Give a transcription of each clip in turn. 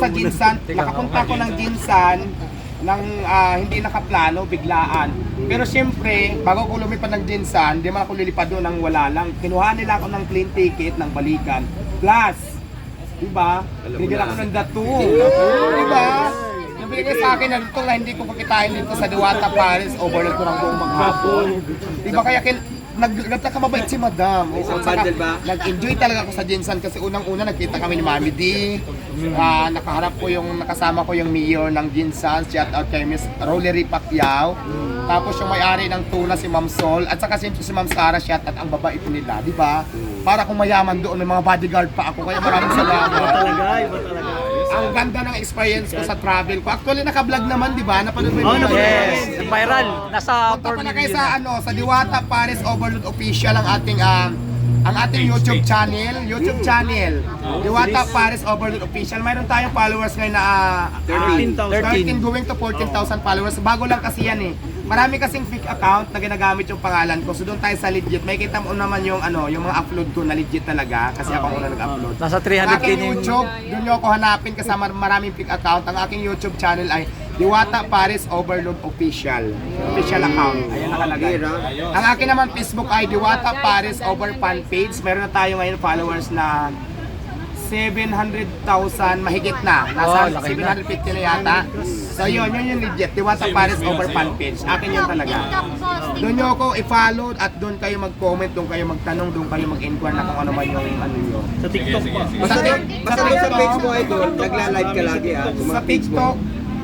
Sa Jinsan, nakapunta ko ng Jinsan ng hindi nakaplano, biglaan. Pero siyempre, bago ko lumipad ng Jinsan, di man ako lilipad doon ng wala lang. Kinuha nila ako ng plane ticket ng balikan. Plus, diba? Bigyan ako ng datu. Diba? Nabigay sa akin na dito na hindi ko pakitain dito sa Diwata Paris, overload ko ng buong maghapon. Diba kaya nagtakamabait si Madam. Nag-enjoy talaga ako sa Jinsan kasi unang-una nakita kami ni Mami D. Nakaharap ko nakasama ko yung mayor ng Jinsan, shout out kay Miss Rollery Pacquiao. Tapos yung may-ari ng tuna si Ma'am Sol at saka si Ma'am Sarah, shout out ang babae po nila, di ba? Para kung mayaman doon, may mga bodyguard pa ako, kaya maraming salamat. Iba talaga. Ang ganda ng experience ko sa travel ko. Actually naka-vlog naman, di ba? Napanood mo yung Yes, viral. Nasa punta pa na kayo sa Diwata Paris Overload Official ang ating YouTube channel. Diwata Paris Overload Official. Mayroon tayong followers ngayon na 13 going to 14,000 followers. Bago lang kasi yan eh. Marami kasing fake account na ginagamit yung pangalan ko. So doon tayo sa legit. May kita mo naman yung yung mga upload ko na legit talaga kasi ako ang una nag-upload. Nasa Sa 300k aking na yung... YouTube, doon nyo ako hanapin kasi maraming fake account. Ang aking YouTube channel ay Diwata Paris Overload Official. Official account. Ayan nakalagay. Ang akin naman Facebook ay Diwata Paris Over Fan Page. Meron na tayo ngayon followers na 700,000 mahigit na. Nasa 750 na yata. So yun yung legit. Diwata Paris Over Fan Page. Akin yun talaga. Doon nyo ako i-follow at doon kayo mag-comment, doon kayo magtanong, doon kayo mag-inquire na kung ano man yung yun. Sa TikTok pa. Basta sa page mo ay doon, nagla-live ka lagi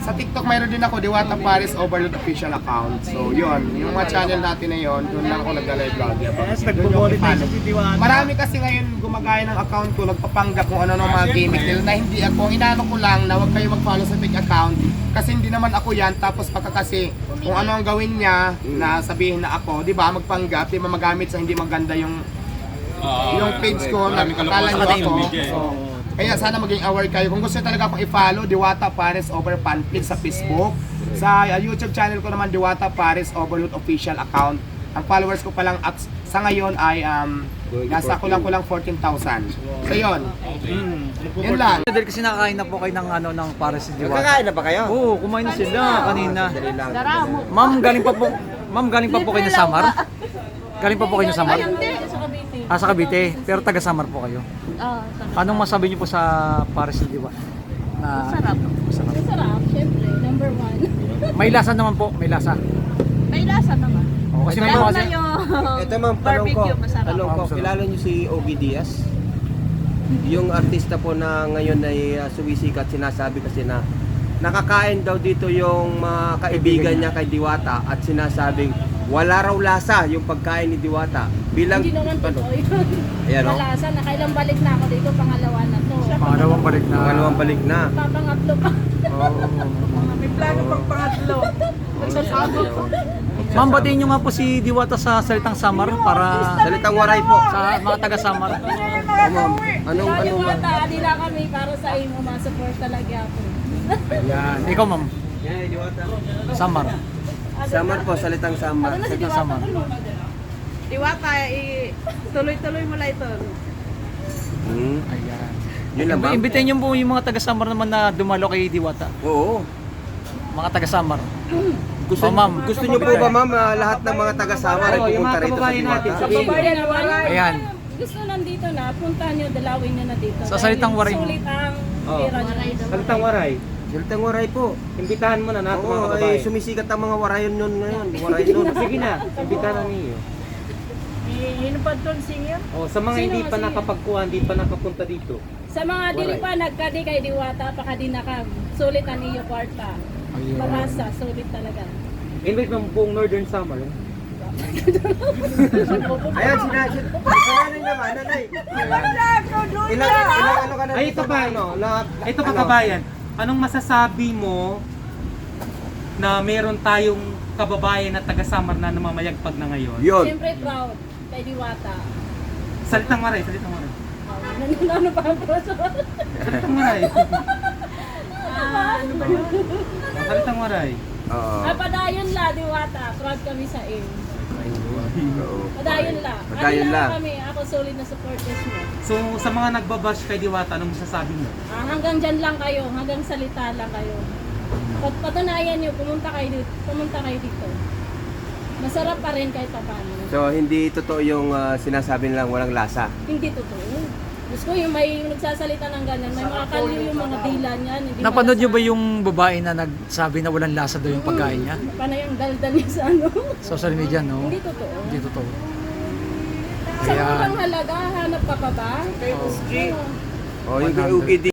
Sa TikTok mayroon din ako, Diwata Paris Overload Official account. So yun, yung mga channel natin na yun, doon lang ako nagla-live vlog. Yes, nagpo-monetize si Diwata. Marami kasi ngayon gumagaya ng account ko, nagpapanggap kung ano ng mga gimmick nila na hindi ako. Inaano ko lang na huwag kayo mag-follow sa fake account kasi hindi naman ako yan. Tapos pagka kasi kung ano ang gawin niya na sabihin na ako, di ba, magpanggap, di ba magamit sa hindi maganda yung page ko, nagkakala niyo ako. So, kaya sana maging aware kayo. Kung gusto talaga akong i-follow, Diwata Paris Over Fan Page sa Facebook. Sa YouTube channel ko naman, Diwata Paris Overload Official account. Ang followers ko pa lang at sa ngayon ay nasa kulang 14,000. So yun. Yun lang. Dahil kasi nakakain na po kayo ng Paris Diwata. Kakain na ba kayo? Oo, kumain na sila kanina. Dali lang. Ma'am, galing pa po kayo na Samar? Galing pa po kayo na Samar? Hindi, sa Cavite. Sa Cavite. Pero taga Samar po kayo. Anong masabi niyo po sa Paris Diwata? Masarap. Masarap, syempre. Number one. May lasa naman po, may lasa. May lasa naman. Kasi may Lalo mga na yung Ito ma'am, tanong ko. barbecue, masarap. Kilala niyo si Ogie Diaz? Yung artista po na ngayon ay sumisikat, sinasabi kasi na nakakain daw dito yung mga kaibigan niya kay Diwata at sinasabing wala raw lasa yung pagkain ni Diwata. Bilang Hindi naman totoo yun. Ayan, no? Malasa, nakailang balik na ako dito, pangalawa na to. pangalawang balik na. Pangalawang balik na. Papangatlo pa. May plano pang pangatlo. Magsasabi ko. Ma'am, batiin niyo nga po si Diwata sa Salitang Samar para Salitang waray po. sa mga taga Samar. Ma'am, anong Diwata, nila kami para sa imo, ma-support talaga ako. Yan. Ikaw, ma'am. Samar. Samar po, salitang samar. Ano na si Salitang Diwata? Samar. Diwata, tuloy-tuloy mo lang ito. Ayan. Yun lang ba? Imbitahin niyo po yung mga taga Samar naman na dumalo kay Diwata. Oo. Mga taga Samar. Gusto, ma'am. gusto niyo po ba ma'am, lahat ng mga taga-Samar ay pupunta rito sa Diwata? Kababayan naman. Ayan. Gusto nandito na, punta nyo, dalawin nyo na dito. Sa Salitang Waray mo. Sulit ang pera nyo. Salitang waray. Salitang waray po. Imbitahan mo na nato mga Oo, kababayan. ay sumisikat ang mga warayon nun ngayon. Warayon nun. Sige na, imbitahan na niyo. Hinupad tol singer. Oh, sa mga Sino hindi pa kasi? nakapagkuha, hindi pa nakapunta dito. Sa mga dili pa nagkadi kay Diwata, pakadi na ka. Sulit ang iyo kwarta. Marasa, sulit talaga. Invite mo buong Northern Samar. Ayan, sinanay naman, nanay. Ilang ano ka na Ay, dito ito ba? na, ano? Ito pa kabayan, anong masasabi mo na meron tayong kababayan na taga Samar na namamayagpag na ngayon? Yun. Siyempre proud kay Diwata. Salitang waray, salitang waray. Ano pa ang proso? Salitang waray. Ano ba yun? Salitang waray. Oo. Padayon la, Diwata. Proud kami sa iyo. Oo. Padayon lang. Padayon lang. Kami, ako solid na supporters mo. So sa mga nagbabash kay Diwata, anong masasabi mo? Hanggang dyan lang kayo, hanggang salita lang kayo. Patunayan nyo, pumunta kayo dito. Masarap pa rin kahit paano. So, hindi totoo yung sinasabi nilang walang lasa. Hindi totoo. Gusto ko yung may nagsasalita ng ganyan, may makakaliw yung mga dila niyan. Hindi Napanood niyo ba malasa. yung babae na nagsabi na walang lasa daw yung pagkain niya? Panay ang daldal niya sa ano. Social media, no? Hindi totoo. Hindi totoo. Sa Kaya- murang halaga, hanap ka pa ba? Kay Boss G. O, yung kay 100. UGD